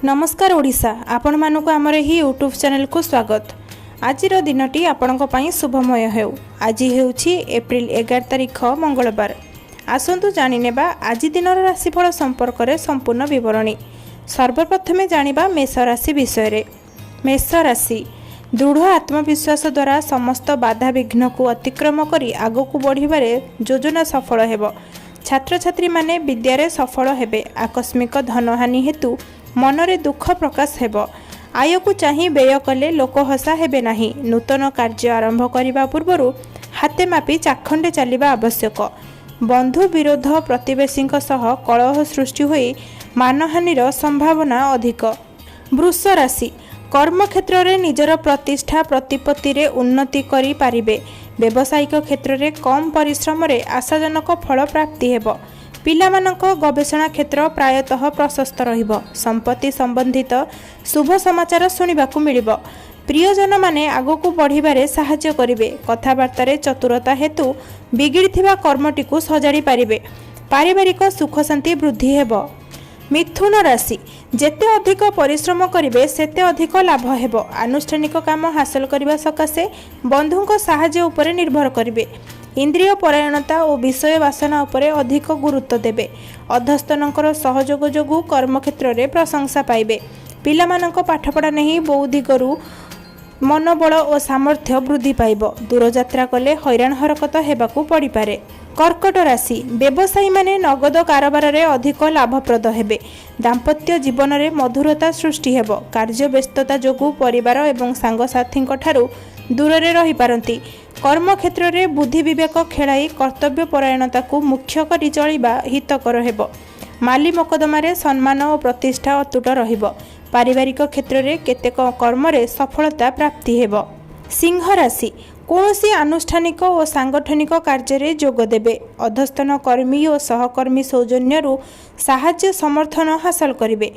नमस्कार ओडिशा आपण मानक आमर ही यूट्यूब चैनल को स्वागत। आज दिनटी आपण शुभमय हो। आज हेउछि एप्रिल 11 तारिख मंगलवार। आसंतु जानि नेबा आज दिनर राशिफल संपर्क में संपूर्ण विवरणी। सर्वप्रथमे जानिबा मेष राशि विषय रे। मेष राशि दृढ़ आत्मविश्वास द्वारा समस्त बाधा विघ्न को अतिक्रम करी आगक बढ़िबारे योजना सफल हेबो। छात्र छात्री माने विद्यारे सफल हेबे। आकस्मिक धनहानि हेतु मनरे दुख प्रकाश हेबो। आय को चाही व्यय कले लोक हसा हेबे नाही। नूतन कार्य आरंभ करिबा पूर्वरु हाते मापी चाखंडे चलिबा आवश्यक। बंधु विरोध प्रतिवेशींक सह कलह सृष्टि होई मानहानिर संभावना अधिक। वृष राशि कर्म क्षेत्र में निजर प्रतिष्ठा प्रतिपत्ति रे उन्नति करि पारिबे। व्यावसायिक क्षेत्र में कम परिश्रम रे आशाजनक फल प्राप्ति हेबो। पिलामानक गवेषणा क्षेत्र प्रायतः प्रशस्त रहिबो। संपत्ति संबंधित शुभ समाचार सुनिबाकु मिलिबो। प्रियजन माने आगकु बढ़िबारे सहाय्य करिवे। कथाबार्ता रे चतुरता हेतु बिगिड़िथिबा कर्मटिकु सजाड़ी पारिबे। पारिवारिक सुख शांति वृद्धि हेबो। मिथुन राशि जेते अधिक परिश्रम करिवे सेते अधिक लाभ हेबो। आनुष्ठानिक काम हासिल करबा सकाशे बंधुक सहाय्य उपरे निर्भर करिवे। इंद्रिय परायणता और विषय वासना उपरे अधिक गुरुत्व देबे। अधस्तनकर सहयोग जोगु कर्म क्षेत्र में प्रशंसा पाइबे। पिलामानक पाठपढ़ा नहीं बौद्धिकरू मनोबल और सामर्थ्य वृद्धि पाइब। दूरयात्रा कले हैरान हरकत हेबाकु पड़ी पारे। कर्कट राशि व्यवसायी माने नगद कारोबार रे अधिक लाभप्रद हेबे। दाम्पत्य जीवन में मधुरता सृष्टि हेबो। कार्य व्यस्तता जोगु परिवार एवं सांगसाथींक ठारू दूर रही पारंती। कर्म क्षेत्र में बुद्धि विवेक खेलाई कर्तव्य परायणता को मुख्य करी चलिबा हितकर हेबो। माली मकदमारे सम्मान और प्रतिष्ठा अतुट रहिबो। पारिवारिक क्षेत्र में केतेक कर्म रे सफलता प्राप्ति हेबो। सिंह राशि कौनसी आनुष्ठानिक और सांगठनिक कार्य रे जोग देबे। अधस्तन कर्मी और सहकर्मी सौजन्यरू साहाय्य समर्थन हासिल करिवे।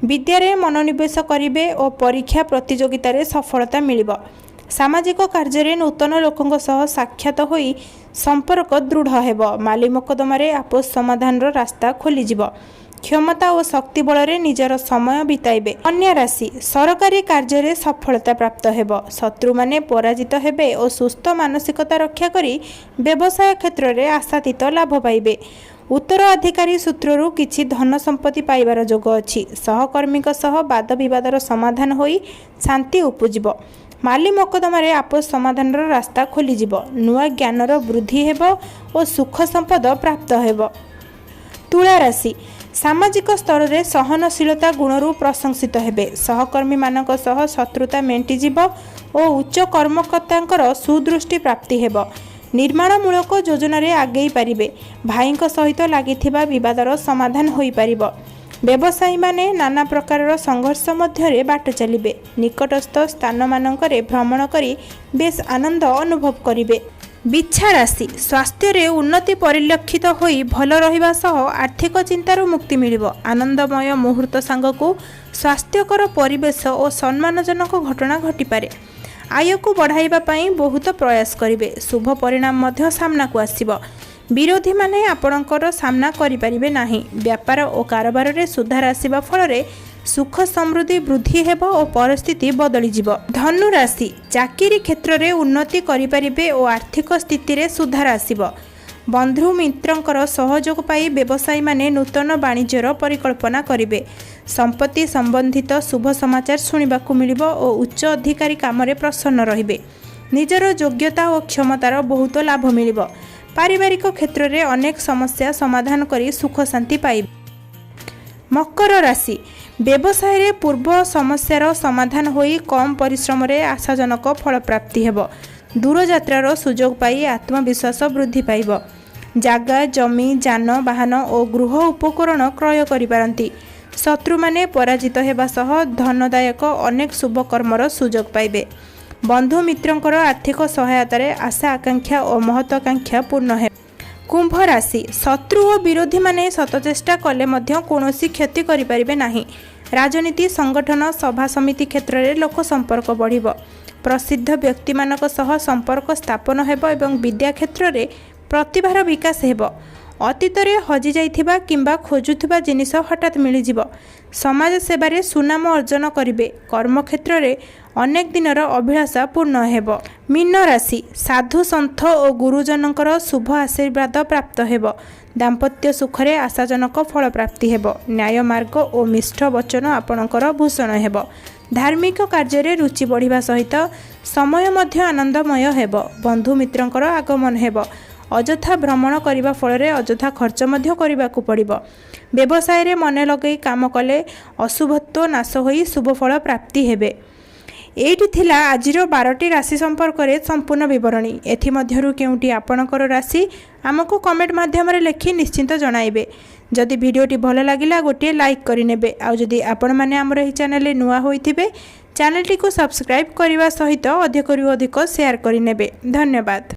विद्यारे मनोनिवेश करिवे और परीक्षा प्रतियोगिता रे सफलता मिलिबो। सामाजिक कार्य रे नूतन लोकंक सह साक्षात होई संपर्क दृढ़ हेबो। माली मकदमारे आपस समाधान रो रास्ता खोली जिवो। क्षमता और शक्ति बल रे निजर समय बिताइबे। कन्या राशि सरकारी कार्य रे सफलता प्राप्त हेबो। शत्रु माने पराजित हेबे और सुस्थ मानसिकता रक्षा करी व्यवसाय क्षेत्र रे आशातीत लाभ पाइबे। उत्तराधिकारी सूत्ररू किछि धन संपत्ति पाइबार जोग अछि। सहकर्मी सह वाद विवादर समाधान होई शांति उपजिबो। माली मकदमारे आपस समाधान रास्ता खोली जिवो। नुआ ज्ञानर वृद्धि हेबो और सुख संपद प्राप्त हेबो। तुला राशि सामाजिक स्तर में सहनशीलता गुणरू प्रशंसित हेबे। सहकर्मी मानक सह शत्रुता मेंटी जिवो और उच्च कर्मकर्तांकर सुदृष्टि प्राप्ति हेबो। निर्माणमूलक योजना रे आगेई पारिबे। भाईंक सहित लागिथिबा विवादर समाधान होई पारिबो। व्यवसायी माने नाना प्रकार संघर्ष मध्य बाट चलिबे। निकटस्थ स्थान मानकरे भ्रमण करी बेस आनंद अनुभव करिबे। बिच्छा राशि स्वास्थ्य रे उन्नति परिलक्षित होई भल रहिबा सह आर्थिक चिंतार मुक्ति मिलिबो। आनंदमय मुहूर्त सांगकु स्वास्थ्यकर परिवेश और सम्मानजनक घटना घटी पारे। आय को बढ़ाइबा पई बहुत प्रयास करिवे। शुभ परिणाम मध्य सामना को आसीबो। विरोधी माने आपणकर सामना करि परिबे नाही। व्यापार और कारोबार रे सुधार आसीबा फल रे सुख समृद्धि वृद्धि हेबो और परिस्थिति बदली जिवो। धनु राशि चाकरी क्षेत्र में उन्नति करि परिबे और आर्थिक स्थिति रे सुधार आसीबो। बंधु मित्रंकर सहयोग पाई व्यवसायी माने नूतन वाणिज्यर परिकल्पना करिवे। संपत्ति संबंधित शुभ समाचार सुनिबाकु मिलिबो और उच्च अधिकारी काम रे प्रसन्न रहिबे। निजर योग्यता और क्षमतार बहुत लाभ मिलिबो। पारिवारिक क्षेत्र में अनेक समस्या समाधान करी सुख शांति पाइबे। मकर राशि व्यवसाय रे पूर्व समस्यार समाधान होई कम परिश्रम रे आशाजनक फल प्राप्ति हेबो। दूर यात्रार सुजोग पाई आत्मविश्वास वृद्धि पाइबो। जागा जमी जान वाहन और गृह उपकरण क्रय करि पारंती। शत्रु माने पराजित हेबा सह धनदायक अनेक शुभ कर्मर सुजोग पाइबे। बंधु मित्रंकर आर्थिक सहायता रे आशा आकांक्षा और महत्वाकांक्षा पूर्ण है। कुंभ राशि शत्रु और विरोधी माने सतचेष्टा कले मध्य कौनसी क्षति करि परिबे नाही। राजनीति संगठन सभा समिति क्षेत्र में लोक संपर्क बढ़िबो। प्रसिद्ध व्यक्ति मानक सह संपर्क स्थापन हेबो एवं विद्या क्षेत्र में प्रतिभार विकास हेबो। ଅତୀତରେ ହଜିଯାଇଥିବା କିମ୍ବା ଖୋଜୁଥିବା ଜିନିଷ ହଠାତ୍ ମିଳିଯିବ। ସମାଜ ସେବାରେ ସୁନାମ ଅର୍ଜନ କରିବେ। କର୍ମକ୍ଷେତ୍ରରେ ଅନେକ ଦିନର ଅଭିଳାଷା ପୂର୍ଣ୍ଣ ହେବ। ମୀନ ରାଶି, ସାଧୁ ସନ୍ଥ ଓ ଗୁରୁଜନଙ୍କର ଶୁଭ ଆଶୀର୍ବାଦ ପ୍ରାପ୍ତ ହେବ। ଦାମ୍ପତ୍ୟ ସୁଖରେ ଆଶାଜନକ ଫଳ ପ୍ରାପ୍ତି ହେବ। ନ୍ୟାୟ ମାର୍ଗ ଓ ମିଷ୍ଟ ବଚନ ଆପଣଙ୍କର ଭୂଷଣ ହେବ। ଧାର୍ମିକ କାର୍ଯ୍ୟରେ ରୁଚି ବଢ଼ିବା ସହିତ ସମୟ ମଧ୍ୟ ଆନନ୍ଦମୟ ହେବ। ବନ୍ଧୁ ମିତ୍ରଙ୍କର ଆଗମନ ହେବ। ଅଯଥା ଭ୍ରମଣ କରିବା ଫଳରେ ଅଯଥା ଖର୍ଚ୍ଚ ମଧ୍ୟ କରିବାକୁ ପଡ଼ିବ। ବ୍ୟବସାୟରେ ମନ ଲଗାଇ କାମ କଲେ ଅଶୁଭତ୍ୱ ନାଶ ହୋଇ ଶୁଭଫଳ ପ୍ରାପ୍ତି ହେବେ। ଏଇଠି ଥିଲା ଆଜିର 12ଟି ରାଶି ସମ୍ପର୍କରେ ସମ୍ପୂର୍ଣ୍ଣ ବିବରଣୀ। ଏଥିମଧ୍ୟରୁ କେଉଁଟି ଆପଣଙ୍କର ରାଶି ଆମକୁ କମେଣ୍ଟ ମାଧ୍ୟମରେ ଲେଖି ନିଶ୍ଚିନ୍ତ ଜଣାଇବେ। ଯଦି ଭିଡ଼ିଓଟି ଭଲ ଲାଗିଲା ଗୋଟିଏ ଲାଇକ୍ କରିନେବେ। ଆଉ ଯଦି ଆପଣମାନେ ଆମର ଏହି ଚ୍ୟାନେଲରେ ନୂଆ ହୋଇଥିବେ ଚ୍ୟାନେଲଟିକୁ ସବସ୍କ୍ରାଇବ୍ କରିବା ସହିତ ଅଧିକରୁ ଅଧିକ ସେୟାର କରିନେବେ। ଧନ୍ୟବାଦ।